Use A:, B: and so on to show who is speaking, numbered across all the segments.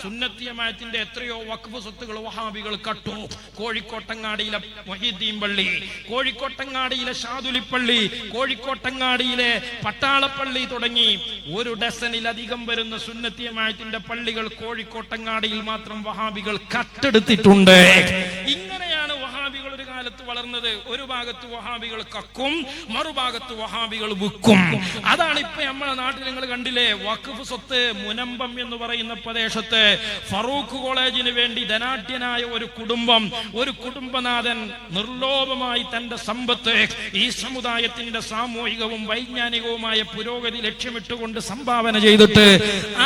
A: സുന്നത്തി ജമാഅത്തിന്റെ എത്രയോ വഖഫ് സ്വത്തുകൾ വഹാബികൾ കട്ടു. കോഴിക്കോട്ടങ്ങാടിയിലെ മൊഹീദ്ദീൻ പള്ളി, കോഴിക്കോട്ടങ്ങാടിയിലെ ഷാദുലിപ്പള്ളി, കോഴിക്കോട്ടങ്ങാടിയിലെ പട്ടാളപ്പള്ളി തുടങ്ങി 1 ഡസനിലധികം വരുന്ന സുന്നത്തി ജമാഅത്തിന്റെ പള്ളികൾ കോഴിക്കോട്ടങ്ങാടിയിൽ മാത്രം വഹാബികൾ കട്ടെടുത്തിട്ടുണ്ട്. ഇങ്ങനെയാണ് വഹാബികൾ ഒരു കാലത്ത് വളർന്നത്. ഒരു ഭാഗത്ത് വഹാബികൾ കക്കും, മറുഭാഗത്ത് വഹാബികൾ വിൽക്കും. അതാണ് ഇപ്പൊ നമ്മുടെ നാട്ടിൽ നിങ്ങൾ കണ്ടില്ലേ, വഖഫ് സ്വത്ത് മുനമ്പം എന്ന് പറയുന്ന പ്രദേശത്ത് ഫറൂഖ് കോളേജിന് വേണ്ടി ധനാഢ്യനായ ഒരു കുടുംബനാഥൻ നിർലോഭമായി തന്റെ സമ്പത്ത് ഈ സമുദായത്തിന്റെ സാമൂഹികവും വൈജ്ഞാനികവുമായ പുരോഗതി ലക്ഷ്യമിട്ടുകൊണ്ട് സംഭാവന ചെയ്തിട്ട്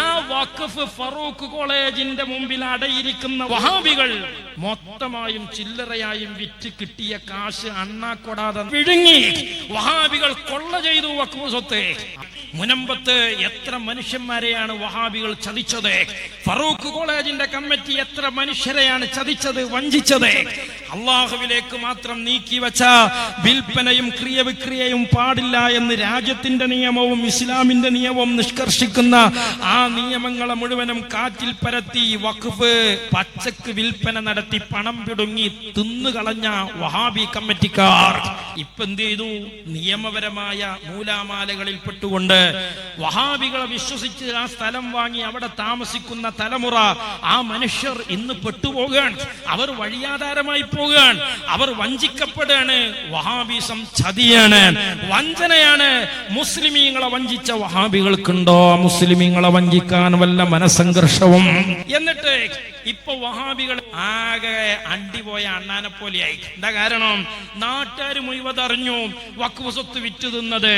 A: ആ വഖഫ് ഫറൂഖ് കോളേജിന്റെ മുമ്പിൽ അടയിരിക്കുന്ന വഹാബികൾ മൊത്തമായും ചില്ലറയായും വിറ്റ് കിട്ടിയ കാശ് അണ്ണാക്കൊടാതെ വിഴുങ്ങി വഹാബികൾ കൊള്ള ചെയ്തു വഖഫ് സ്വത്ത്. മുനമ്പത്ത് എത്ര മനുഷ്യന്മാരെയാണ് വഹാബികൾ ചതിച്ചത്? ഫറൂഖ് കോളേജിന്റെ കമ്മിറ്റി എത്ര മനുഷ്യരെയാണ് ചതിച്ചത്, വഞ്ചിച്ചത്? അള്ളാഹുവിലേക്ക് മാത്രം നീക്കി വെച്ച വിൽപ്പനയും ക്രിയവിക്രിയയും പാടില്ല എന്ന് രാജ്യത്തിന്റെ നിയമവും ഇസ്ലാമിന്റെ നിയമവും നിഷ്കർഷിക്കുന്ന ആ നിയമങ്ങളെ മുഴുവനും കാറ്റിൽ പരത്തി വഖഫ് പച്ചക്ക് വിൽപ്പന നടത്തി പണം പിടുങ്ങി തിന്നുകളഞ്ഞ വഹാബി കമ്മിറ്റിക്കാർ ഇപ്പൊ എന്ത് ചെയ്തു? നിയമപരമായ നൂലാമാലകളിൽ പെട്ടുകൊണ്ട് വഹാബികളെ വിശ്വസിച്ച് ആ സ്ഥലം വാങ്ങി അവിടെ താമസിക്കുന്ന തലമുറ, ആ മനുഷ്യർ ഇന്ന് പെട്ടുപോകാൻ, അവർ വഴിയാധാരമായി പോകാൻ, അവർ വഞ്ചിക്കപ്പെടുകയാണ്. വഹാബിസം ചതിയാണ്, വഞ്ചനയാണ്. മുസ്ലിമീങ്ങളെ വഞ്ചിച്ച വഹാബികൾക്കുണ്ടോ മുസ്ലിമീങ്ങളെ വഞ്ചിക്കാൻ വല്ല മനസ്സംഘർഷവും? എന്നിട്ട് ഇപ്പൊ വഹാബികൾ ആകെ അണ്ടിപോയ അണ്ണാനെ പോലെയായി. എന്താ കാരണം? നാട്ടുകാർ മുഴുവൻ അറിഞ്ഞു വഖഫ് സ്വത്ത് വിറ്റ് തിന്നത്.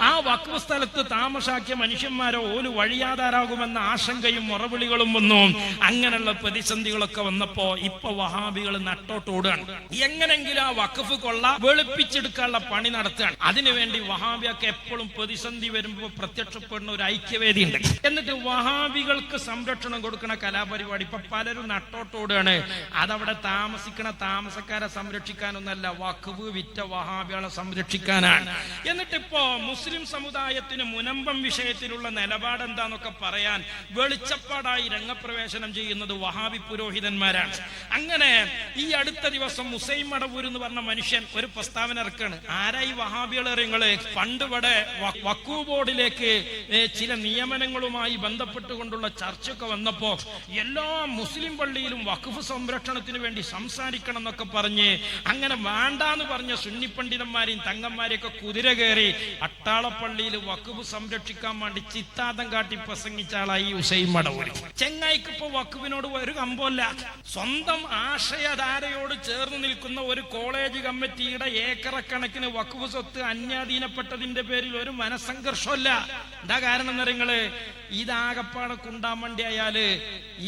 A: ആ വഖഫ് സ്ഥലത്ത് താമസാക്കിയ മനുഷ്യന്മാരോ ഒരു വഴിയാധാരാകുമെന്ന ആശങ്കയും മുറവിളികളും വന്നു. അങ്ങനെയുള്ള പ്രതിസന്ധികളൊക്കെ വന്നപ്പോ ഇപ്പൊ വഹാബികൾ നട്ടോട്ടോടുകയാണ്. എങ്ങനെങ്കിലും ആ വഖഫ് കൊള്ള വെളുപ്പിച്ചെടുക്കാനുള്ള പണി നടത്തുകയാണ്. അതിനുവേണ്ടി വഹാബിയൊക്കെ എപ്പോഴും പ്രതിസന്ധി വരുമ്പോ പ്രത്യക്ഷപ്പെടുന്ന ഒരു ഐക്യവേദി ഉണ്ട്. എന്നിട്ട് വഹാബികൾക്ക് സംരക്ഷണം കൊടുക്കുന്ന കലാപരിപാടി ഇപ്പൊ പലരും നട്ടോട്ടോടുകയാണ്. അതവിടെ താമസിക്കണ താമസക്കാരെ സംരക്ഷിക്കാനൊന്നല്ല, വഖഫ് വിറ്റ വഹാബികളെ സംരക്ഷിക്കാനാണ്. എന്നിട്ടിപ്പോ മുസ്ലിം സമുദായത്തിന് മുനമ്പം വിഷയത്തിലുള്ള നിലപാട് എന്താന്നൊക്കെ പറയാൻ വെളിച്ചപ്പാടായി രംഗപ്രവേശനം ചെയ്യുന്നത് വഹാബി പുരോഹിതന്മാരാണ്. അങ്ങനെ ഈ അടുത്ത ദിവസം മുസൈം മടവൂർ എന്ന് പറഞ്ഞ മനുഷ്യൻ ഒരു പ്രസ്താവന ഇറക്കാണ്. ആരായി വഹാബികൾ അറിയങ്ങള്? പണ്ട് ഇവിടെ വഖഫ് ബോർഡിലേക്ക് ചില നിയമനങ്ങളുമായി ബന്ധപ്പെട്ടുകൊണ്ടുള്ള ചർച്ചയൊക്കെ വന്നപ്പോ എല്ലാ മുസ്ലിം പള്ളിയിലും വഖഫ് സംരക്ഷണത്തിന് വേണ്ടി സംസാരിക്കണം എന്നൊക്കെ പറഞ്ഞ് അങ്ങനെ വേണ്ടാന്ന് പറഞ്ഞ സുന്നി പണ്ഡിതന്മാരെയും തങ്ങന്മാരെയൊക്കെ കുതിര കയറി അട്ടാളപ്പള്ളിയിൽ വഖഫ് സംരക്ഷിക്കാൻ വേണ്ടി ചിത്താന്തം കാട്ടി പ്രസംഗിച്ച ആളായി ഹുസൈൻ മടവൂർ. ചെങ്ങായിക്ക് ഇപ്പൊ വഖഫിനോട് ഒരു കമ്പമല്ല. സ്വന്തം ആശയധാരയോട് ചേർന്ന് നിൽക്കുന്ന ഒരു കോളേജ് കമ്മിറ്റിയുടെ ഏക്കറക്കണക്കിന് വഖഫ് സ്വത്ത് അന്യാധീനപ്പെട്ടതിന്റെ പേരിൽ ഒരു മനസ്സംഘർഷമല്ല. എന്താ കാരണം എന്നറിയങ്ങള്? ഇതാകപ്പാടെ കുണ്ടാൻ വേണ്ടി ആയാല്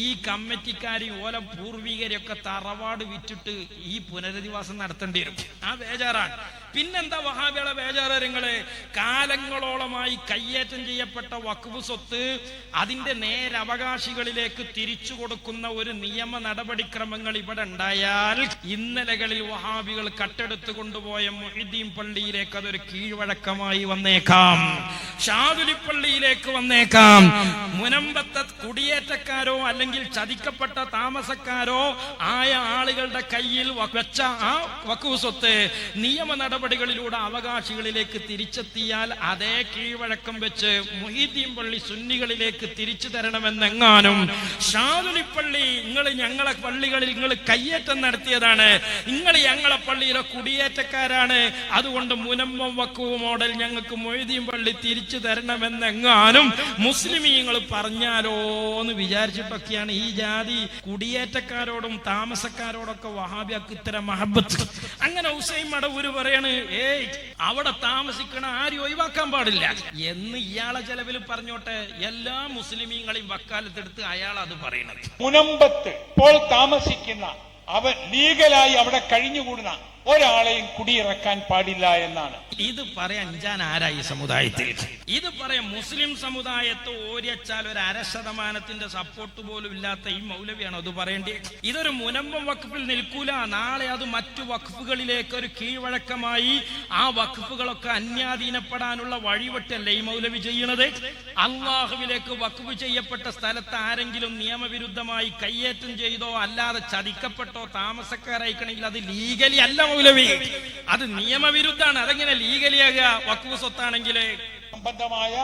A: ഈ കമ്മിറ്റിക്കാരി ഓല പൂർവികരെയൊക്കെ തറവാട് വിറ്റിട്ട് ഈ പുനരധിവാസം നടത്തേണ്ടി വരും. ആ ബേജാറാണ്. പിന്നെന്താ വഹാബികളെ ബേജാറങ്ങള്? കാലങ്ങളോളമായി കയ്യേറ്റം ചെയ്യപ്പെട്ട വഖഫ് സ്വത്ത് അതിന്റെ നേരവകാശികളിലേക്ക് തിരിച്ചു കൊടുക്കുന്ന ഒരു നിയമ നടപടിക്രമങ്ങൾ ഇവിടെ ഉണ്ടായാൽ ഇന്നലകളിൽ വഹാബികൾ കട്ടെടുത്ത് കൊണ്ടുപോയ മുഹീദ്ദീൻ പള്ളിയിലേക്ക് അതൊരു കീഴ്വഴക്കമായി വന്നേക്കാം, ഷാദുലിപ്പള്ളിയിലേക്ക് വന്നേക്കാം. മുനമ്പത്തെ കുടിയേറ്റക്കാരോ അല്ലെങ്കിൽ ചതിക്കപ്പെട്ട താമസക്കാരോ ആയ ആളുകളുടെ കയ്യിൽ വെച്ച ആ വഖഫ് സ്വത്ത് നിയമ നടപടികളിലൂടെ അവകാശികളിലേക്ക് തിരിച്ചെത്തിയാൽ അതേ കീഴ്വഴക്കം വെച്ച് മുഹീദ്ദീൻ പള്ളി സുന്നികളിലേക്ക് തിരിച്ചു തരണമെന്നെങ്ങാനും ഷാദുലിപ്പള്ളി നിങ്ങൾ ഞങ്ങളെ പള്ളികളിൽ നിങ്ങൾ കയ്യേറ്റം നടത്തിയതാണ്, നിങ്ങൾ ഞങ്ങളെ പള്ളിയിലെ കുടിയേറ്റക്കാരാണ്, അതുകൊണ്ട് മുനമ്പം വഖഫ് മോഡൽ ഞങ്ങൾക്ക് മുഹീദ്ദീൻ പള്ളി തിരിച്ചു തരണമെന്നെങ്ങാനും മുസ്ലിമീങ്ങൾ പറഞ്ഞാലോ എന്ന് വിചാരിച്ചിട്ടൊക്കെയാണ് ഈ ജാതി കുടിയേറ്റക്കാരോടും താമസക്കാരോടൊക്കെ വഹാബിയാക്ക് ഇത്തരം മഹബത്ത്. അങ്ങനെ ഹുസൈൻ മടവൂര് പറയാണ്, അവിടെ താമസിക്കണ ആരും ഒഴിവാക്കാൻ പാടില്ല എന്ന് ഇയാളെ ചെലവിൽ പറഞ്ഞോട്ടെ. എല്ലാ മുസ്ലിമീങ്ങളെയും വക്കാലത്തെടുത്ത് അയാൾ അത് പറയണത്.
B: മുനമ്പത്ത് ഇപ്പോൾ താമസിക്കുന്ന അവൻ ലീഗലായി അവിടെ കഴിഞ്ഞുകൂടുന്ന ഒരാളെയും കുടിയിറക്കാൻ പാടില്ല എന്നാണ്.
A: ഇത് പറയാൻ ഞാൻ ആരായി സമുദായത്തിൽ? ഇത് പറയാൻ മുസ്ലിം സമുദായത്തെ ഓരിയച്ചാൽ ഒരു 0.5% സപ്പോർട്ട് പോലും ഇല്ലാത്ത ഈ മൗലവിയാണോ അത് പറയേണ്ടി? ഇതൊരു മുനമ്പം വഖഫിൽ നിൽക്കൂല. നാളെ അത് മറ്റു വഖഫുകളിലേക്ക് ഒരു കീഴ്വഴക്കമായി ആ വഖഫുകളൊക്കെ അന്യാധീനപ്പെടാനുള്ള വഴിവെട്ടല്ലേ ഈ മൗലവി ചെയ്യണത്? അള്ളാഹുവിലേക്ക് വഖഫ് ചെയ്യപ്പെട്ട സ്ഥലത്ത് ആരെങ്കിലും നിയമവിരുദ്ധമായി കയ്യേറ്റം ചെയ്തോ അല്ലാതെ ചതിക്കപ്പെട്ടോ താമസക്കാരായിക്കണമെങ്കിൽ അത് ലീഗലി അല്ല മൗലവി, അത് നിയമവിരുദ്ധാണ്. അതെങ്ങനെ ലീഗലിയാകുക വഖഫ് സ്വത്താണെങ്കിൽ?
B: സംബന്ധമായ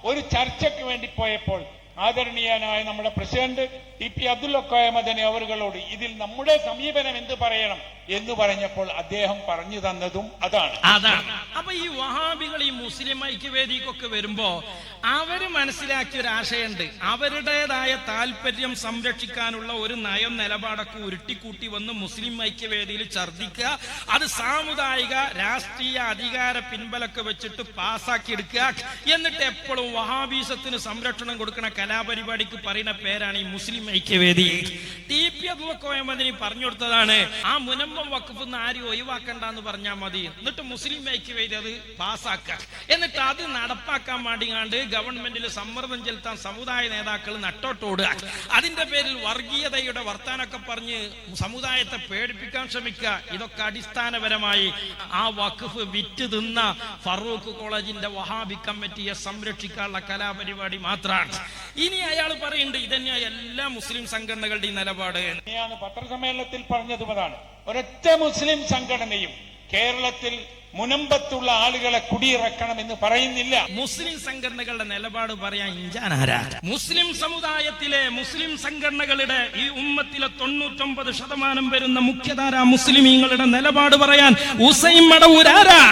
B: ഒരു ചർച്ചയ്ക്ക് വേണ്ടി പോയപ്പോൾ ആദരണീയനായ നമ്മുടെ പ്രസിഡന്റ് ടി.പി. അബ്ദുൽ കോയ മദനി അവരുകളോട് ഇതിൽ നമ്മുടെ സമീപനം എന്ത് പറയണം എന്ന് പറഞ്ഞപ്പോൾ അദ്ദേഹം പറഞ്ഞു തന്നതും അതാണ്.
A: അപ്പൊ ഈ വഹാബികൾ ഈ മുസ്ലിം ഐക്യവേദിക്കൊക്കെ വരുമ്പോ അവര് മനസ്സിലാക്കിയ ഒരു ആശയമുണ്ട്. അവരുടേതായ താല്പര്യം സംരക്ഷിക്കാനുള്ള ഒരു നയം നിലപാടൊക്കെ ഉരുട്ടിക്കൂട്ടി വന്ന് മുസ്ലിം ഐക്യവേദിയിൽ ഛർദിക്കുക, അത് സാമുദായിക രാഷ്ട്രീയ അധികാര പിൻബലൊക്കെ വെച്ചിട്ട് പാസ്സാക്കി എടുക്കുക. എന്നിട്ട് എപ്പോഴും വഹാബീസത്തിന് സംരക്ഷണം കൊടുക്കുന്ന കലാപരിപാടിക്ക് പറയുന്ന പേരാണ് ഈ മുസ്ലിം ഐക്യവേദി. ടി.പി. അബ്ദുൽ കോയ മദനി പറഞ്ഞു കൊടുത്തതാണ്, ആ മുനമ്പം വഖഫ് ആരും ഒഴിവാക്കണ്ടെന്ന് പറഞ്ഞാൽ മതി, എന്നിട്ട് മുസ്ലിം ഐക്യവേദി അത് പാസ്സാക്കുക. എന്നിട്ട് അത് നടപ്പാക്കാൻ വേണ്ടിങ്ങാണ്ട് ഗവൺമെന്റിൽ സമ്മർദ്ദം ചെലുത്താൻ സമുദായ നേതാക്കൾ നട്ടോട്ടോടുക. അതിന്റെ പേരിൽ വർഗീയതയുടെ വർത്താനൊക്കെ പറഞ്ഞ് സമുദായത്തെ പേടിപ്പിക്കാൻ ശ്രമിക്കുക. ഇതൊക്കെ അടിസ്ഥാനപരമായി ആ വഖഫ് വിറ്റ് തിന്ന ഫറൂഖ് കോളേജിന്റെ വഹാബി കമ്മിറ്റിയെ സംരക്ഷിക്കാനുള്ള കലാപരിപാടി മാത്രമാണ്. ഇനി അയാൾ പറയുന്നുണ്ട് ഇതന്നെയാ എല്ലാ മുസ്ലിം സംഘടനകളുടെയും നിലപാട്.
B: പത്രസമ്മേളനത്തിൽ പറഞ്ഞതും അതാണ്. ഒരൊറ്റ മുസ്ലിം സംഘടനയും കേരളത്തിൽ മുനമ്പത്തുള്ള ആളുകളെ കുടിയിറക്കണം എന്ന് പറയുന്നില്ല.
A: മുസ്ലിം സംഘടനകളുടെ നിലപാട് പറയാൻ ഇഞ്ചാനാരാ? മുസ്ലിം സമുദായത്തിലെ മുസ്ലിം സംഘടനകളുടെ ഈ ഉമ്മത്തിലെ 99% വരുന്ന മുഖ്യധാര മുസ്ലിമീങ്ങളുടെ നിലപാട് പറയാൻ ഉസൈൻ മടവൂരാരാ?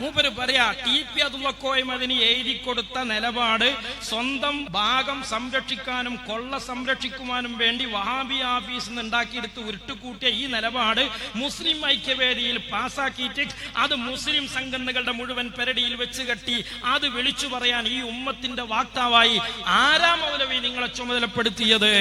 A: മൂപ്പര് പറയാ ടി.പി. അബ്ദുൽ കോയ മദനി എഴുതി കൊടുത്ത നിലപാട് സ്വന്തം ഭാഗം സംരക്ഷിക്കാനും കൊള്ള സംരക്ഷിക്കുവാനും വേണ്ടി വഹാബി ആഫീസ് ഉണ്ടാക്കിയെടുത്ത് ഉരുട്ടുകൂട്ടിയ ഈ നിലപാട് മുസ്ലിം ഐക്യവേദിയിൽ പാസ്സാക്കിയിട്ട് അത് മുസ്ലിം സംഘടനകളുടെ മുഴുവൻ പെരടിയിൽ വെച്ച് കെട്ടി അത് വിളിച്ചു പറയാൻ ഈ ഉമ്മത്തിന്റെ വാക്താവായി ആരാ മൗലവി നിങ്ങളെ ചുമതലപ്പെടുത്തിയത്?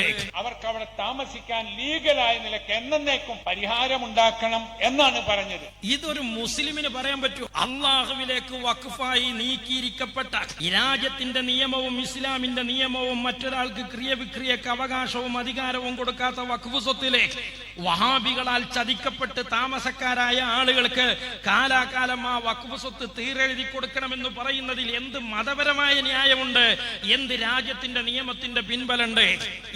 B: അവർക്ക് അവിടെ താമസിക്കാൻ ലീഗലായ നിലയ്ക്ക് എന്നേക്കും പരിഹാരമുണ്ടാക്കണം എന്നാണ് പറഞ്ഞത്.
A: ഇതൊരു മുസ്ലിമിന് പറയാൻ പറ്റൂ? അള്ളാഹുവിലേക്ക് വഖഫായി നീക്കിയിരിക്കപ്പെട്ട ഈ രാജ്യത്തിന്റെ നിയമവും ഇസ്ലാമിന്റെ നിയമവും മറ്റൊരാൾക്ക് ക്രിയവിക്രിയക്ക് അവകാശവും അധികാരവും കൊടുക്കാത്ത വഖഫ് സ്വത്തിലെ വഹാബികളാൽ ചതിക്കപ്പെട്ട് താമസക്കാരായ ആളുകൾക്ക് കാലാകാലം ആ വഖഫ് സ്വത്ത് തീരെഴുതി കൊടുക്കണമെന്ന് പറയുന്നതിൽ എന്ത് മതപരമായ ന്യായമുണ്ട്? എന്ത് രാജ്യത്തിന്റെ നിയമത്തിന്റെ പിൻബലുണ്ട്?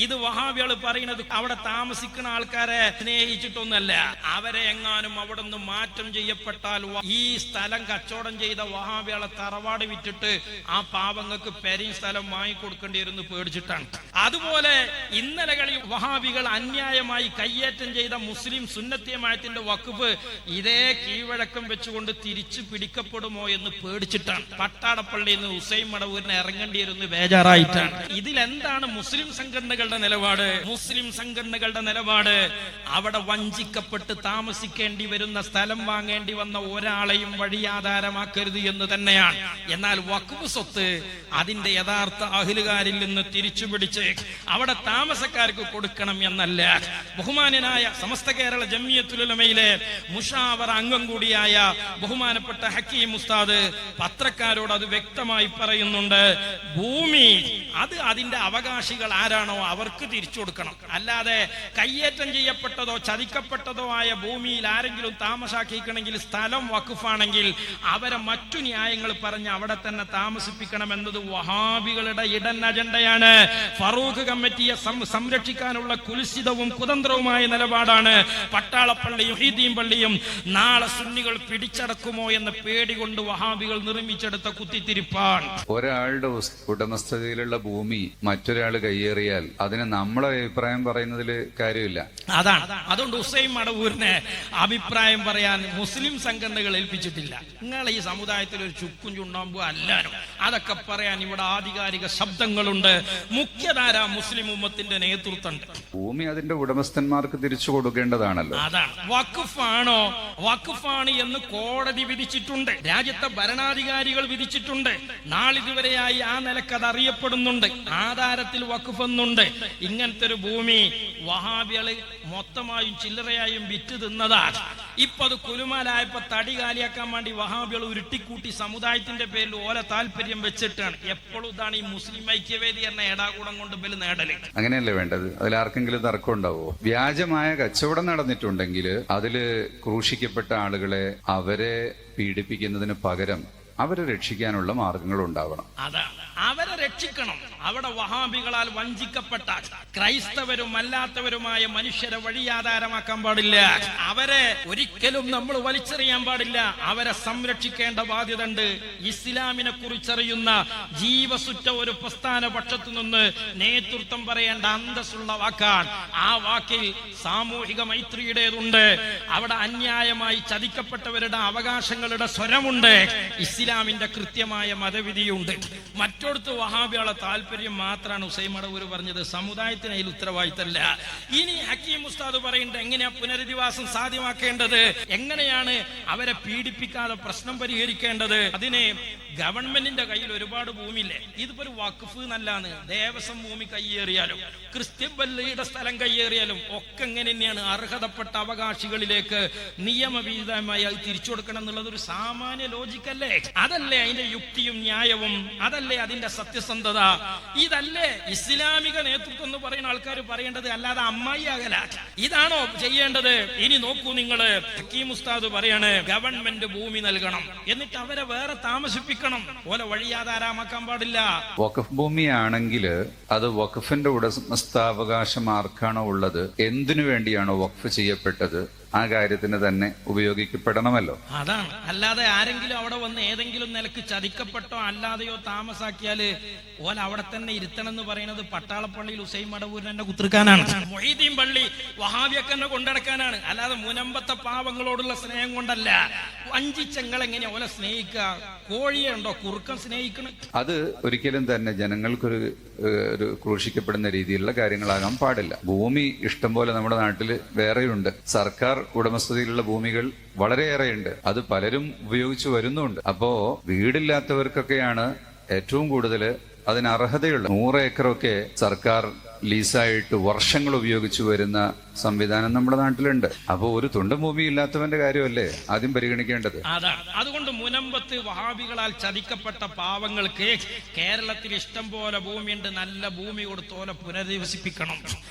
A: ഇത് വഹാബികൾ പറയുന്നത് അവിടെ താമസിക്കുന്ന ആൾക്കാരെ സ്നേഹിച്ചിട്ടൊന്നല്ല. അവരെ എങ്ങാനും അവിടെ നിന്ന് മാറ്റം ചെയ്യപ്പെട്ടാൽ ഈ സ്ഥലം കച്ചവടം ചെയ്ത വഹാബികളെ തറവാട് വിറ്റിട്ട് ആ പാവങ്ങൾക്ക് പെരിയും സ്ഥലം വാങ്ങിക്കൊടുക്കേണ്ടി വരുന്നു പേടിച്ചിട്ടാണ്. അതുപോലെ ഇന്നലകളിൽ വഹാബികൾ അന്യായമായി കയ്യേറ്റം ചെയ്ത മുസ്ലിം സുന്നത്തിയമായത്തിന്റെ വഖഫ് ഇതേ കീഴ്വഴക്കം വെച്ചുകൊണ്ട് തിരിച്ചു പിടിക്കപ്പെടുമോ എന്ന് പേടിച്ചിട്ടാണ് പട്ടാടപ്പള്ളിയിൽ നിന്ന് ഉസൈൻ മടവൂരിനെ ഇറങ്ങേണ്ടി വരുന്ന ബേജാറായിട്ടാണ്. ഇതിലെന്താണ് മുസ്ലിം സംഘടനകളുടെ നിലപാട്? മുസ്ലിം സംഘടനകളുടെ നിലപാട് അവിടെ വഞ്ചിക്കപ്പെട്ട് താമസിക്കേണ്ടി വരുന്ന സ്ഥലം വാങ്ങേണ്ടി വന്ന ഒരാളെയും വഴിയാധാരമാക്കരുത് എന്ന് തന്നെയാണ്. എന്നാൽ വഖഫ് സ്വത്ത് അതിന്റെ യഥാർത്ഥ അഹ്ലുകാരിൽ നിന്ന് തിരിച്ചു പിടിച്ച് അവിടെ താമസക്കാർക്ക് കൊടുക്കണം എന്നല്ല. ബഹുമാന്യനായ സമസ്ത കേരള ജംഇയ്യത്തുൽ ഉലമയിലെ മുഷാവറ അംഗം കൂടിയായ ബഹുമാനപ്പെട്ട ഹക്കീം ഉസ്താദ് പത്രക്കാരോട് അത് വ്യക്തമായി പറയുന്നുണ്ട്. ഭൂമി അത് അതിന്റെ അവകാശികൾ ആരാണോ അവർക്ക് തിരിച്ചു കൊടുക്കണം. അല്ലാതെ കയ്യേറ്റം ചെയ്യപ്പെട്ടതോ ചതിക്കപ്പെട്ടതോ ആയ ഭൂമിയിൽ ആരെങ്കിലും താമസാക്കിക്കണമെങ്കിൽ സ്ഥലം വഖഫാണെങ്കിൽ അവരെ മറ്റു ന്യായങ്ങൾ പറഞ്ഞ് അവിടെ തന്നെ താമസിപ്പിക്കണം എന്നത് വഹാബികളുടെ ഇടൻ അജണ്ടയാണ്. ഫറൂഖ് കമ്മിറ്റിയെ സംരക്ഷിക്കാനുള്ള കുൽസിതവും കുതന്ത്രവുമായ നിലപാടാണ് പട്ടാളപ്പള്ളിയും മുഹീദ്ദീൻ പള്ളിയും നാളെ സുന്നികൾ പിടിച്ചടക്കുമോ എന്ന പേടി കൊണ്ട് വഹാബികൾ നിർമ്മിച്ചെടുത്ത കുത്തിത്തിരിപ്പാണ്.
C: ഒരാളുടെ ഉടമസ്ഥതയിലുള്ള ഭൂമി മറ്റൊരാൾ കയ്യേറിയാൽ അതിന് നമ്മളെ അഭിപ്രായം പറയുന്നതിൽ കാര്യമില്ല.
A: അതാണ്. അതുകൊണ്ട് ഉസൈൻ മടവൂരിനെ അഭിപ്രായം പറയാൻ മുസ്ലിം സംഘടനകൾ ഏൽപ്പിച്ചിട്ടില്ല. നിങ്ങൾ ഈ സമുദായത്തിൽ ഒരു ചുക്കും ചുണ്ണാമ്പും അല്ലാനും അതൊക്കെ പറയാൻ ഇവിടെ ആധികാരിക ശബ്ദങ്ങളുണ്ട്. മുഖ്യധാര മുസ്ലിം ഉമ്മത്തിന്റെ നേതൃത്വമുണ്ട്.
C: ഭൂമി അതിന്റെ ഉടമസ്ഥന്മാർക്ക് തിരിച്ചു കൊടുക്കേണ്ടതാണല്ലോ.
A: അതാണ്. വഖഫാണോ വഖഫാണ് എന്ന് കോടതി വിധിച്ചിട്ടുണ്ട്. രാജ്യത്തെ ഭരണാധികാരികൾ വിധിച്ചിട്ടുണ്ട്. നാളിതുവരെയായി ആ നിലക്ക് അത് അറിയപ്പെടുന്നുണ്ട്. ആധാരത്തിൽ വഖഫ് എന്നുണ്ട്. ഇങ്ങനത്തെ ഒരു ഭൂമി വഹാബികള് മൊത്തമായും ചില്ലറയായും വിറ്റ് തിന്നതാണ്. ഇപ്പൊ അത് കുലുമാലായപ്പോ തടി കാലിയാക്കാൻ വേണ്ടി വഹാബികൾ ഉരുട്ടിക്കൂട്ടി സമുദായത്തിന്റെ പേരിൽ ഓല താല്പര്യം വെച്ചിട്ടാണ്. എപ്പോഴും ഇതാണ് ഈ മുസ്ലിം ഐക്യവേദി എന്ന ഏടാകൂടം കൊണ്ട് ബല് നേടല്.
C: അങ്ങനെയല്ലേ വേണ്ടത്? അതിലാർക്കെങ്കിലും തർക്കം ഉണ്ടാവോ? വ്യാജമായ കച്ചവടം നടന്നിട്ടുണ്ടെങ്കിൽ അതില് ക്രൂശിക്കപ്പെട്ട ആളുകളെ അവരെ പീഡിപ്പിക്കുന്നതിന് പകരം അവരെ രക്ഷിക്കാനുള്ള മാർഗങ്ങൾ ഉണ്ടാവണം.
A: അതാണ്, അവരെ രക്ഷിക്കണം. അവിടെ വഹാബികളാൽ വഞ്ചിക്കപ്പെട്ട ക്രൈസ്തവരും അല്ലാത്തവരുമായ മനുഷ്യരെ വഴിയാധാരമാക്കാൻ പാടില്ല. അവരെ ഒരിക്കലും നമ്മൾ വലിച്ചെറിയാൻ പാടില്ല. അവരെ സംരക്ഷിക്കേണ്ട ബാധ്യത ഉണ്ട്. ഇസ്ലാമിനെ കുറിച്ചറിയുന്ന ജീവസുറ്റ ഒരു പ്രസ്ഥാന പക്ഷത്തു നിന്ന് നേതൃത്വം പറയേണ്ട അന്തസ്സുള്ള വാക്കാണ്. ആ വാക്കിൽ സാമൂഹിക മൈത്രിയുടേതുണ്ട്. അവിടെ അന്യായമായി ചതിക്കപ്പെട്ടവരുടെ അവകാശങ്ങളുടെ സ്വരമുണ്ട്. ഇസ്ലാമിന്റെ കൃത്യമായ മതവിധിയുണ്ട്. മറ്റൊടുത്ത് വഹാബികളെ താല്പര്യം മാത്രമാണ് ഹുസൈൻ മടവൂർ പറഞ്ഞത്. സമുദായത്തിന് അതിൽ ഉത്തരവാദിത്തമല്ല. ഇനി ഹക്കീം ഉസ്താദ് പറയുന്നത് എങ്ങനെയാ പുനരധിവാസം സാധ്യമാക്കേണ്ടത്, എങ്ങനെയാണ് അവരെ പീഡിപ്പിക്കാതെ പ്രശ്നം പരിഹരിക്കേണ്ടത്? അതിന് ഗവൺമെന്റിന്റെ കയ്യിൽ ഒരുപാട് ഭൂമിയില്ലേ. ഇതിപ്പോ ഒരു വഖഫ് നല്ലാന്ന് ദേവസ്വം ഭൂമി കയ്യേറിയാലും ക്രിസ്ത്യൻ പള്ളിയുടെ സ്ഥലം കയ്യേറിയാലും ഒക്കെ എങ്ങനെ തന്നെയാണ് അർഹതപ്പെട്ട അവകാശികളിലേക്ക് നിയമവിധേയമായി അത് തിരിച്ചു കൊടുക്കണം എന്നുള്ളത് ഒരു സാമാന്യ ലോജിക്കല്ലേ? അതല്ലേ അതിന്റെ യുക്തിയും ന്യായവും? അതല്ലേ അതിന്റെ സത്യസന്ധത? ഇതല്ലേ ഇസ്ലാമിക നേതൃത്വം എന്ന് പറയുന്ന ആൾക്കാർ പറയേണ്ടത്? അല്ലാതെ അമ്മായി ആകല. ഇതാണോ ചെയ്യേണ്ടത്? ഇനി നോക്കൂ നിങ്ങള്, ഹക്കീം ഉസ്താദ് പറയാണ് ഗവൺമെന്റ് ഭൂമി നൽകണം, എന്നിട്ട് അവരെ വേറെ താമസിപ്പിക്കണം. ഓലെ വഴിയാധാരമാക്കാൻ പാടില്ല.
C: വഖഫ് ഭൂമിയാണെങ്കിൽ അത് വഖഫിന്റെ ഉടമസ്ഥാവകാശം ആർക്കാണോ ഉള്ളത്, എന്തിനു വേണ്ടിയാണോ വഖഫ് ചെയ്യപ്പെട്ടത്, ആ കാര്യത്തിന് തന്നെ ഉപയോഗിക്കപ്പെടണമല്ലോ.
A: അതാണ്. അല്ലാതെ ആരെങ്കിലും അവിടെ വന്ന് ഏതെങ്കിലും നിലക്ക് ചതിക്കപ്പെട്ടോ അല്ലാതെയോ താമസാക്കിയാല് ഓല അവിടെ തന്നെ ഇരുത്തണം എന്ന് പറയുന്നത് പട്ടാളപ്പള്ളിയിൽ ഹുസൈൻ മടവൂരിനെ കുത്തിർക്കാനാണ്. മൊഹീദ്ദീൻ പള്ളി വഹാബിയക്കന്നെ കൊണ്ടടക്കാനാണ്. അല്ലാതെ മുനമ്പത്തെ പാവങ്ങളോടുള്ള സ്നേഹം കൊണ്ടല്ല. വഞ്ചിച്ചങ്ങൾ എങ്ങനെ ഓല സ്നേഹിക്കുക? കോഴിയെ ഉണ്ടോ കുറുക്കൻ സ്നേഹിക്കണം?
C: അത് ഒരിക്കലും തന്നെ ജനങ്ങൾക്കൊരു ക്രൂശിക്കപ്പെടുന്ന രീതിയിലുള്ള കാര്യങ്ങളാകാൻ പാടില്ല. ഭൂമി ഇഷ്ടം പോലെ നമ്മുടെ നാട്ടിൽ വേറെയുണ്ട്. സർക്കാർ ഉടമസ്ഥതയിലുള്ള ഭൂമികൾ വളരെയേറെയുണ്ട്. അത് പലരും ഉപയോഗിച്ചു വരുന്നുണ്ട്. അപ്പോ വീടില്ലാത്തവർക്കൊക്കെയാണ് ഏറ്റവും കൂടുതൽ അതിന് അർഹതയുള്ള. 100 ഏക്കറൊക്കെ സർക്കാർ ലീസായിട്ട് വർഷങ്ങൾ ഉപയോഗിച്ചു വരുന്ന സംവിധാനം നമ്മുടെ നാട്ടിലുണ്ട്. അപ്പൊ ഒരു തുണ്ട് ഭൂമി ഇല്ലാത്തവന്റെ കാര്യമല്ലേ ആദ്യം പരിഗണിക്കേണ്ടത്?
A: അതാണ്. അതുകൊണ്ട് മുനമ്പത്ത് വഹാബികളാൽ ചതിക്കപ്പെട്ട പാവങ്ങൾക്ക് കേരളത്തിൽ ഇഷ്ടം പോലെ ഭൂമിയുണ്ട്. നല്ല ഭൂമി കൊടുത്തോലെ പുനരധിവസിപ്പിക്കണം.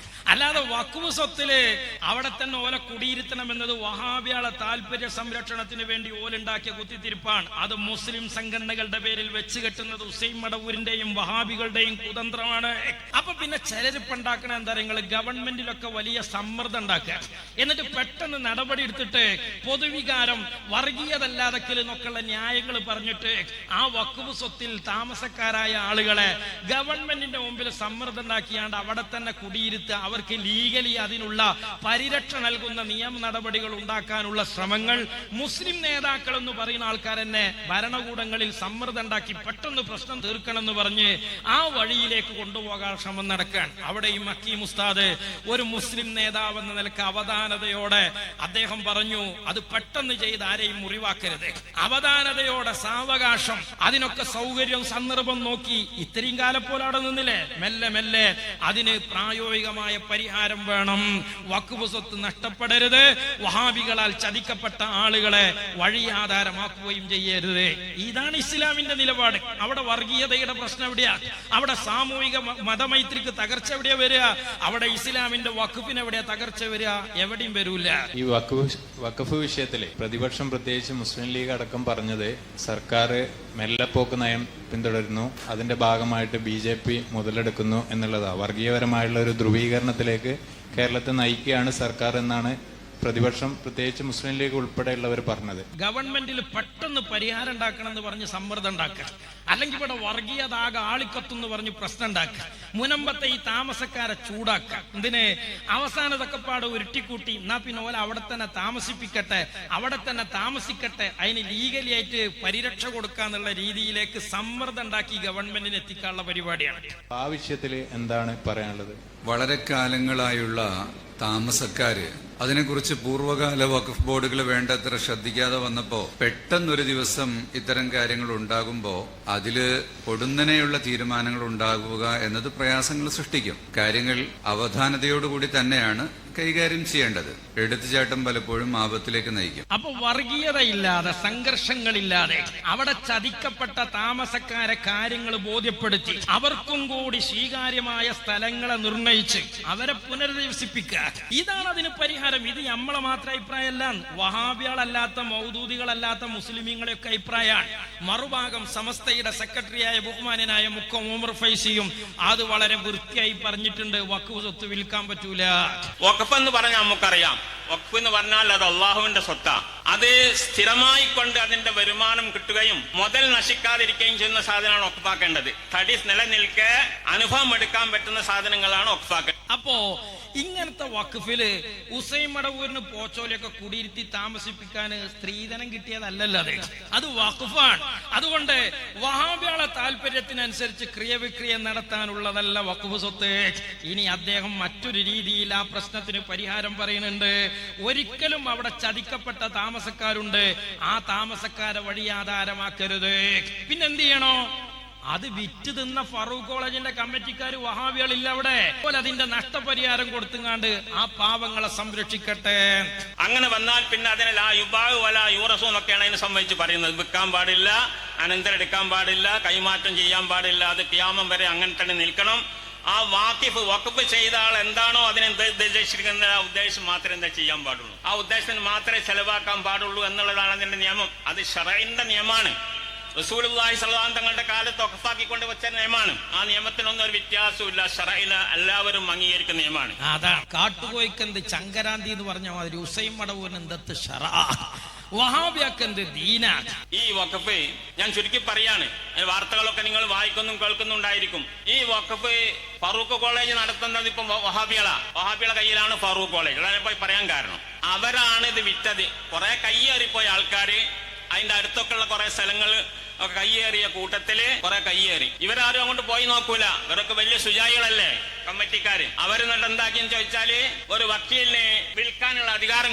A: അല്ലാതെ വഖഫ് സ്വത്തില് അവിടെ തന്നെ ഓല കുടിയിരുത്തണം എന്നത് വഹാബിയാളെ താല്പര്യ സംരക്ഷണത്തിന് വേണ്ടി ഓലുണ്ടാക്കിയ കുത്തിത്തിരിപ്പാണ്. അത് മുസ്ലിം സംഘടനകളുടെ പേരിൽ വെച്ച് കെട്ടുന്നത് ഹുസൈൻ മടവൂരിന്റെയും വഹാബികളുടെയും കുതന്ത്രമാണ്. അപ്പൊ പിന്നെ ചെലരിപ്പുണ്ടാക്കണ എന്താ, നിങ്ങൾ ഗവൺമെന്റിലൊക്കെ വലിയ സമ്മർദ്ദം ഉണ്ടാക്കുക, എന്നിട്ട് പെട്ടെന്ന് നടപടി എടുത്തിട്ട് പൊതുവികാരം വർഗീയതല്ലാതെക്കലെന്നൊക്കെയുള്ള ന്യായങ്ങൾ പറഞ്ഞിട്ട് ആ വഖഫ് സ്വത്തിൽ താമസക്കാരായ ആളുകളെ ഗവൺമെന്റിന്റെ മുമ്പിൽ സമ്മർദ്ദം ഉണ്ടാക്കിയാണ്ട് അവിടെ തന്നെ കുടിയിരുത്തുക. അവർക്ക് ലീഗലി അതിനുള്ള പരിരക്ഷ നൽകുന്ന നിയമ നടപടികൾ ഉണ്ടാക്കാനുള്ള ശ്രമങ്ങൾ മുസ്ലിം നേതാക്കൾ എന്ന് പറയുന്ന ആൾക്കാർ തന്നെ ഭരണകൂടങ്ങളിൽ സമ്മർദ്ദം ഉണ്ടാക്കി പെട്ടെന്ന് പ്രശ്നം തീർക്കണം എന്ന് പറഞ്ഞ് ആ വഴിയിലേക്ക് കൊണ്ടുപോകാൻ ശ്രമം നടക്കാൻ. അവിടെയും ഹക്കീം ഉസ്താദ് ഒരു മുസ്ലിം നേതാവ് എന്ന നിലക്ക് അവധാനതയോടെ അദ്ദേഹം പറഞ്ഞു, അത് പെട്ടെന്ന് ചെയ്ത് ആരെയും മുറിവാക്കരുത്. അവധാനതയോടെ സാവകാശം, അതിനൊക്കെ സൗകര്യം സന്ദർഭം നോക്കി ഇത്രയും കാലം പോലെ അവിടെ നിന്നില്ലേ, മെല്ലെ മെല്ലെ അതിന് പ്രായോഗികമായ പരിഹാരം വേണം. വഖഫ് സ്വത്ത് നഷ്ടപ്പെടരുത്. വഹാബികളാൽ ചതിക്കപ്പെട്ട ആളുകളെ വഴിയാധാരമാക്കുകയും ചെയ്യരുത്. ഇതാണ് ഇസ്ലാമിന്റെ നിലപാട്. അവിടെ വർഗീയതയുടെ പ്രശ്നം എവിടെയാ? അവിടെ സാമൂഹിക മതമൈത്രിക്ക് തകർച്ച എവിടെയാ വരിക? അവിടെ ഇസ്ലാമിന്റെ വഖഫിന് എവിടെയാ തകർച്ച വരിക? എവിടെയും വരൂല.
D: ഈ വഖഫ് വിഷയത്തില് പ്രതിപക്ഷം പ്രത്യേകിച്ച് മുസ്ലിം ലീഗ് അടക്കം പറഞ്ഞത് സർക്കാർ മെല്ലപ്പോക്ക് നയം പിന്തുടരുന്നു, അതിന്റെ ഭാഗമായിട്ട് BJP മുതലെടുക്കുന്നു എന്നുള്ളതാണ്. വർഗീയപരമായുള്ള ഒരു ധ്രുവീകരണത്തിലേക്ക് കേരളത്തെ നയിക്കുകയാണ് സർക്കാർ എന്നാണ് പ്രതിപക്ഷം പ്രത്യേകിച്ച് മുസ്ലിം ലീഗ് ഉൾപ്പെടെയുള്ളവർ പറഞ്ഞത്.
A: ഗവൺമെന്റിൽ പെട്ടെന്ന് പരിഹാരം ഉണ്ടാക്കണം എന്ന് പറഞ്ഞ് സമ്മർദ്ദം ഉണ്ടാക്കുക, അല്ലെങ്കിൽ ഇവിടെ വർഗീയത ആകെ ആളിക്കത്തെന്ന് പറഞ്ഞ് പ്രശ്നം ഉണ്ടാക്കുക, മുനമ്പത്തെ ഈ താമസക്കാരെ ചൂടാക്കുക. ഇതിന് അവസാനതൊക്കെ പാട് ഉരുട്ടിക്കൂട്ടി എന്നാ പിന്നെ ഓല അവിടെ തന്നെ താമസിപ്പിക്കട്ടെ, അവിടെ തന്നെ താമസിക്കട്ടെ, അതിന് ലീഗലി ആയിട്ട് പരിരക്ഷ കൊടുക്കാന്നുള്ള രീതിയിലേക്ക് സമ്മർദ്ദം ഉണ്ടാക്കി ഗവൺമെന്റിന് എത്തിക്കാനുള്ള പരിപാടിയാണ്.
D: ആ വിഷയത്തിൽ എന്താണ് പറയാനുള്ളത്?
C: വളരെ കാലങ്ങളായുള്ള താമസക്കാര് അതിനെക്കുറിച്ച് പൂർവ്വകാല വഖഫ് ബോർഡുകൾ വേണ്ടത്ര ശ്രദ്ധിക്കാതെ വന്നപ്പോ പെട്ടെന്നൊരു ദിവസം ഇത്തരം കാര്യങ്ങൾ ഉണ്ടാകുമ്പോ അതില് പൊടുന്നനെയുള്ള തീരുമാനങ്ങൾ ഉണ്ടാകുക എന്നത് പ്രയാസങ്ങൾ സൃഷ്ടിക്കും. കാര്യങ്ങൾ അവധാനതയോടുകൂടി തന്നെയാണ് കൈകാര്യം ചെയ്യേണ്ടത്. എടുത്തുചാട്ടം പലപ്പോഴും ആപത്തിലേക്ക് നയിക്കും.
A: അപ്പൊ വർഗീയതയില്ലാതെ, സംഘർഷങ്ങളില്ലാതെ അവിടെ ചതിക്കപ്പെട്ട താമസക്കാരെ കാര്യങ്ങൾ ബോധ്യപ്പെടുത്തി അവർക്കും കൂടി സ്വീകാര്യമായ സ്ഥലങ്ങളെ നിർണയിച്ച് അവരെ പുനരധിവസിപ്പിക്കുക, ഇതാണ് അതിന് പരിഹാരം. ഇത് നമ്മളെ മാത്രം അഭിപ്രായമല്ല, വഹാബികളല്ലാത്ത മൗദൂദികളല്ലാത്ത മുസ്ലിമീങ്ങളെയൊക്കെ അഭിപ്രായമാണ്. മറുഭാഗം സമസ്തയുടെ സെക്രട്ടറിയായ ബഹുമാനനായ മുക്കം ഉമർ ഫൈസിയും അത് വളരെ വൃത്തിയായി പറഞ്ഞിട്ടുണ്ട്. വഖഫ് സ്വത്ത് വിൽക്കാൻ പറ്റൂല.
E: വഖഫ് എന്ന് പറഞ്ഞാൽ നമുക്കറിയാം, വഖഫ് എന്ന് പറഞ്ഞാൽ അത് അള്ളാഹുവിന്റെ സ്വത്താ. അത് സ്ഥിരമായി കൊണ്ട് അതിന്റെ വരുമാനം കിട്ടുകയും മുതൽ നശിക്കാതിരിക്കുകയും ചെയ്യുന്ന സാധനമാണ് വഖഫാക്കേണ്ടത്. തടി നിലനിൽക്കെ അനുഭവം എടുക്കാൻ പറ്റുന്ന സാധനങ്ങളാണ് വഖഫാക്കേണ്ടത്.
A: അപ്പോ ഇങ്ങനത്തെ വഖഫില് ഉസൈൻ മടവൂരിന് പോച്ചോലൊക്കെ കുടിയിരുത്തി താമസിപ്പിക്കാൻ സ്ത്രീധനം കിട്ടിയതല്ലല്ലോ അത് വഖഫാണ്. അതുകൊണ്ട് വഹാബികളെ താല്പര്യത്തിനനുസരിച്ച് ക്രിയവിക്രിയ നടത്താനുള്ളതല്ല വഖഫ് സ്വത്ത്. ഇനി അദ്ദേഹം മറ്റൊരു രീതിയിൽ ആ പ്രശ്നത്തിന് പരിഹാരം പറയുന്നുണ്ട്. ഒരിക്കലും അവിടെ ചതിക്കപ്പെട്ട താമസക്കാരുണ്ട്, ആ താമസക്കാരെ വഴി ആധാരമാക്കരുത്. പിന്നെന്ത് ചെയ്യണോ? അത് വിറ്റ് തിന്ന ഫറൂഖ് കോളേജിന്റെ കമ്മിറ്റിക്കാർ വഹാബികളില്ല അവിടെ. അതിന്റെ നഷ്ടപരിഹാരം കൊടുത്തുങ്ങാണ്ട് ആ പാവങ്ങളെ സംരക്ഷിക്കട്ടെ.
E: അങ്ങനെ വന്നാൽ പിന്നെ അതിനെ ലാ യുബാഉ വലാ യൂറസു എന്നൊക്കെയാണ് അതിനെ സംബന്ധിച്ച് പറയുന്നത്. വിൽക്കാൻ പാടില്ല, അനന്തരം എടുക്കാൻ പാടില്ല, കൈമാറ്റം ചെയ്യാൻ പാടില്ല. അത് ഖിയാമം വരെ അങ്ങനെ തന്നെ നിൽക്കണം. ആ വഖഫ് ചെയ്ത ആൾ എന്താണോ അതിനെ ഉദ്ദേശിക്കുന്ന ആ ഉദ്ദേശം മാത്രമേ എന്താ ചെയ്യാൻ പാടുള്ളൂ, ആ ഉദ്ദേശത്തിന് മാത്രമേ ചെലവാക്കാൻ പാടുള്ളൂ എന്നുള്ളതാണ് അതിന്റെ നിയമം. അത് ശറഈന്റെ നിയമമാണ്. റസൂലുള്ളാഹി സ്വല്ലല്ലാഹു അലൈഹി വസല്ലം തങ്ങളുടെ കാലത്ത് വഖഫാക്കിക്കൊണ്ട് വെച്ച നിയമമാണ്. ആ നിയമത്തിനൊന്നും ഒരു വ്യത്യാസമില്ല. ശറഈല എല്ലാവരും അംഗീകരിക്കുന്ന നിയമമാണ്.
A: അതാ കാട്ടുകോയ്ക്കെന്ത് ചങ്കരാന്തി എന്ന് പറഞ്ഞ മാതിരി ഉസൈൻ മടവൂരിന് എന്തത്ത് ശറ, വഹാബിയാക്കെന്ത് ദീന.
E: ഈ വഖഫ് ഞാൻ ചുരുക്കി പറയാണ്, വാർത്തകളൊക്കെ നിങ്ങൾ വായിക്കൊന്നും കേൾക്കുന്നുണ്ടായിരിക്കും. ഈ വഖഫ് ഫറൂഖ് കോളേജ് നടത്തുന്നത് ഇപ്പം വഹാബികളെ കയ്യിലാണ് ഫറൂഖ് കോളേജ്. അതാണ് ഇപ്പൊ പറയാൻ കാരണം. അവരാണ് ഇത് വിറ്റത്. കുറെ കയ്യേറിപ്പോയ ആൾക്കാര്, അതിന്റെ അടുത്തൊക്കെ ഉള്ള കുറെ സ്ഥലങ്ങൾ ഒക്കെ കയ്യേറിയ കൂട്ടത്തില് കുറെ കയ്യേറി. ഇവരാരും അങ്ങോട്ട് പോയി നോക്കൂല. ഇവരൊക്കെ വലിയ സുജായികളല്ലേ കമ്മിറ്റിക്കാര്. അവര് എന്നിട്ട് എന്താക്കിയെന്ന് ചോദിച്ചാല് ഒരു വക്കീലിന് വിൽക്കാനുള്ള അധികാരം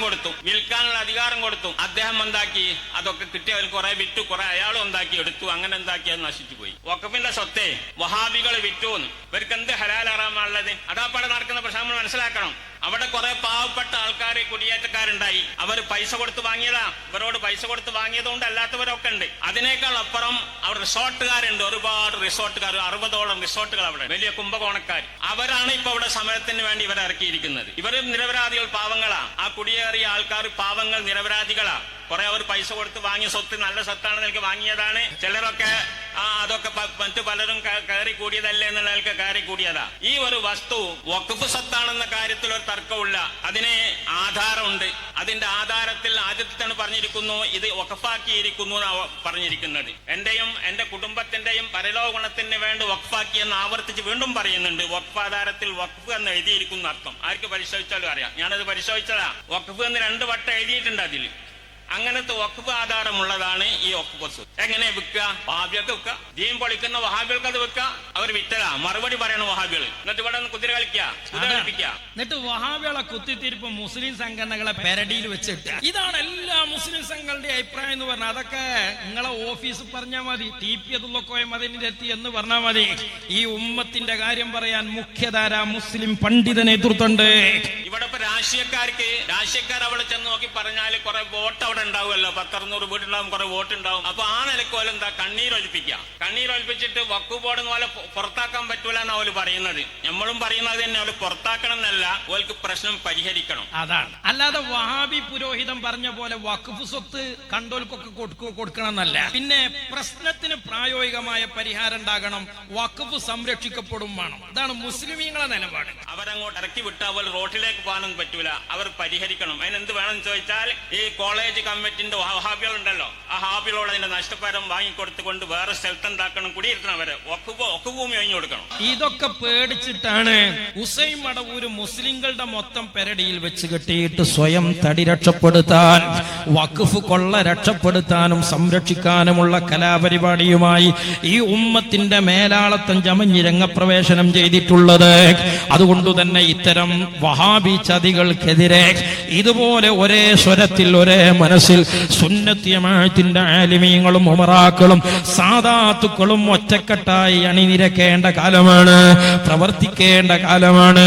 E: കൊടുത്തു. അദ്ദേഹം എന്താക്കി, അതൊക്കെ കിട്ടിയവർ കുറെ വിറ്റു, കുറെ അയാളും എന്താക്കി എടുത്തു. അങ്ങനെ എന്താക്കി അത് നശിച്ചു പോയി. വഖഫിന്റെ സ്വത്തെ വഹാബികൾ വിറ്റു. ഇവർക്ക് എന്ത് ഹലാൽ ഹറാമാണുള്ളത്? അതാപ്പാടെ നടക്കുന്ന പ്രശ്നം നമ്മൾ മനസ്സിലാക്കണം. അവിടെ കുറെ പാവപ്പെട്ട ആൾക്കാർ, കുടിയേറ്റക്കാരുണ്ടായി. അവർ പൈസ കൊടുത്ത് വാങ്ങിയതാ. ഇവരോട് പൈസ കൊടുത്ത് വാങ്ങിയതുകൊണ്ട് അല്ലാത്തവരൊക്കെ ഉണ്ട്. അതിനേക്കാൾ അപ്പുറം അവിടെ റിസോർട്ടുകാരുണ്ട്, ഒരുപാട് റിസോർട്ടുകാർ, 60ഓളം റിസോർട്ടുകൾ അവിടെ, വലിയ കുംഭകോണക്കാർ. അവരാണ് ഇപ്പൊ അവിടെ സമരത്തിന് വേണ്ടി ഇവരെ ഇറക്കിയിരിക്കുന്നത്. ഇവർ നിരപരാധികൾ, പാവങ്ങളാ. ആ കുടിയേറിയ ആൾക്കാർ പാവങ്ങൾ, നിരപരാധികളാ. കുറെ അവർ പൈസ കൊടുത്ത് വാങ്ങിയ സ്വത്ത് നല്ല സ്വത്താണെന്ന് എനിക്ക് വാങ്ങിയതാണ്. ചിലരൊക്കെ അതൊക്കെ മറ്റു പലരും കയറി കൂടിയതല്ലേ എന്നുള്ള കയറി കൂടിയതാ. ഈ ഒരു വസ്തു വഖഫ് സ്വത്താണെന്ന കാര്യത്തിൽ ഒരു തർക്കമില്ല. അതിന് ആധാരമുണ്ട്. അതിന്റെ ആധാരത്തിൽ ആദ്യത്തെ പറഞ്ഞിരിക്കുന്നു, ഇത് വഖഫാക്കിയിരിക്കുന്നു എന്നാണ് പറഞ്ഞിരിക്കുന്നത്. എന്റെയും എന്റെ കുടുംബത്തിന്റെയും പരലോക ഗുണത്തിന് വേണ്ടി വഖഫാക്കി എന്ന് ആവർത്തിച്ച് വീണ്ടും പറയുന്നുണ്ട്. വഖഫ് ആധാരത്തിൽ വഖഫ് എന്ന് എഴുതിയിരിക്കുന്ന അർത്ഥം ആർക്ക് പരിശോധിച്ചാലും അറിയാം. ഞാനത് പരിശോധിച്ചതാ. വഖഫ് എന്ന് 2 വട്ടം എഴുതിയിട്ടുണ്ട് അതിൽ. അങ്ങനത്തെ വഖഫ് ആധാരമുള്ളതാണ് ഈ വഖഫ് സ്വത്ത്. എങ്ങനെ വിൽക്കുക? വഹാബികൾക്ക് വിൽക്കുക. ദീൻ പൊളിക്കുന്ന വഹാബികൾക്ക് അത് വിൽക്കുക. അവർ വിറ്റതാ. മറുപടി പറയണം വഹാബികൾ. എന്നിട്ട് ഇവിടെ കുതിര കളിപ്പിക്കുക.
A: എന്നിട്ട് വഹാബികളെ കുത്തിത്തിരിപ്പ് മുസ്ലിം സംഘടനകളെ പെരടിയിൽ വെച്ചിട്ട്, ഇതാണ് എല്ലാ മുസ്ലിം സംഘങ്ങളുടെ അഭിപ്രായം എന്ന് പറഞ്ഞാൽ അതൊക്കെ നിങ്ങളെ ഓഫീസ് പറഞ്ഞാൽ മതി. TP അബ്ദുൽ മദനിലെത്തി എന്ന് പറഞ്ഞാൽ മതി. ഈ ഉമ്മത്തിന്റെ കാര്യം പറയാൻ മുഖ്യധാര മുസ്ലിം പണ്ഡിത നേതൃത്വമുണ്ട്.
E: ഇവിടെ ഇപ്പൊ രാഷ്ട്രീയക്കാർ അവിടെ ചെന്ന് നോക്കി പറഞ്ഞാൽ കുറെ വോട്ട് അവിടെ ഉണ്ടാവുമല്ലോ. 10-600 വീട്ടുണ്ടാവും, കുറെ വോട്ട് ഉണ്ടാവും. അപ്പൊ ആ നിലക്കോലും എന്താ കണ്ണീരൊലിപ്പിച്ചിട്ട് വഖഫ് ബോർഡ് പോലെ പുറത്താക്കാൻ പറ്റൂല എന്നാ അവര് പറയുന്നത്. നമ്മളും പറയുന്നത് തന്നെ, അവര് പുറത്താക്കണം എന്നല്ല, അവർക്ക് പ്രശ്നം പരിഹരിക്കണം.
A: അതാണ്. അല്ലാതെ വഹാബി പുരോഹിതൻ പറഞ്ഞ പോലെ വഖഫ് സ്വത്ത് കണ്ടോൽക്കൊക്കെ കൊടുക്കണം എന്നല്ല. പിന്നെ പ്രശ്നത്തിന് പ്രായോഗികമായ പരിഹാരം ഉണ്ടാകണം. വഖഫ് സംരക്ഷിക്കപ്പെടും വേണം. ഇതാണ് മുസ്ലിമീങ്ങളെ നിലപാട്.
E: അവരങ്ങോട്ട് ഇറക്കി വിട്ടാൽ റോട്ടിലേക്ക് പോകാനൊന്നും പറ്റൂല. അവർ പരിഹരിക്കണം. അതിനെന്ത് വേണമെന്ന് ചോദിച്ചാൽ ഈ കോളേജ് കമ്മിറ്റിന്റെ വഹാബികളുണ്ടല്ലോ, ആ വഹാബികളോട് അതിന്റെ നഷ്ടപരിഹാരം വാങ്ങിക്കൊടുത്തുകൊണ്ട് വേറെ സ്ഥലത്ത് എന്താക്കണം, കുടിയിരുത്തണം. അവരെ വഖഫ് ഭൂമി ഒഴിഞ്ഞു കൊടുക്കണം.
A: ഇതൊക്കെ പേടിച്ചിട്ടാണ് ഉസൈൻ മടവൂര് മുസ്ലിങ്ങളുടെ മൊത്തം പെരടിയിൽ വെച്ച് കെട്ടിയിട്ട് സ്വയം തടി രക്ഷപ്പെടുത്താൻ, വഖഫ് കൊള്ള രക്ഷപ്പെടുത്താനും സംരക്ഷിക്കാനുമുള്ള കലാപരിപാടിയുമായി ഈ ഉമ്മത്തിന്റെ മേലാളത്തം ചമഞ്ഞ് രംഗപ്രവേശനം ചെയ്തിട്ടുള്ളത്. അതുകൊണ്ട് തന്നെ ഇത്തരം വഹാബി ചതികൾക്കെതിരെ ഇതുപോലെ ഒരേ സ്വരത്തിൽ, ഒരേ മനസ്സിൽ സുന്നത്തി ജമാഅത്തിന്റെ ആലിമീങ്ങളും ഉമറാക്കളും സാദാത്തുക്കളും ഒറ്റക്കെട്ടായി അണിനിരക്കേണ്ട കാലമാണ്, പ്രവർത്തിക്കേണ്ട കാലമാണ്.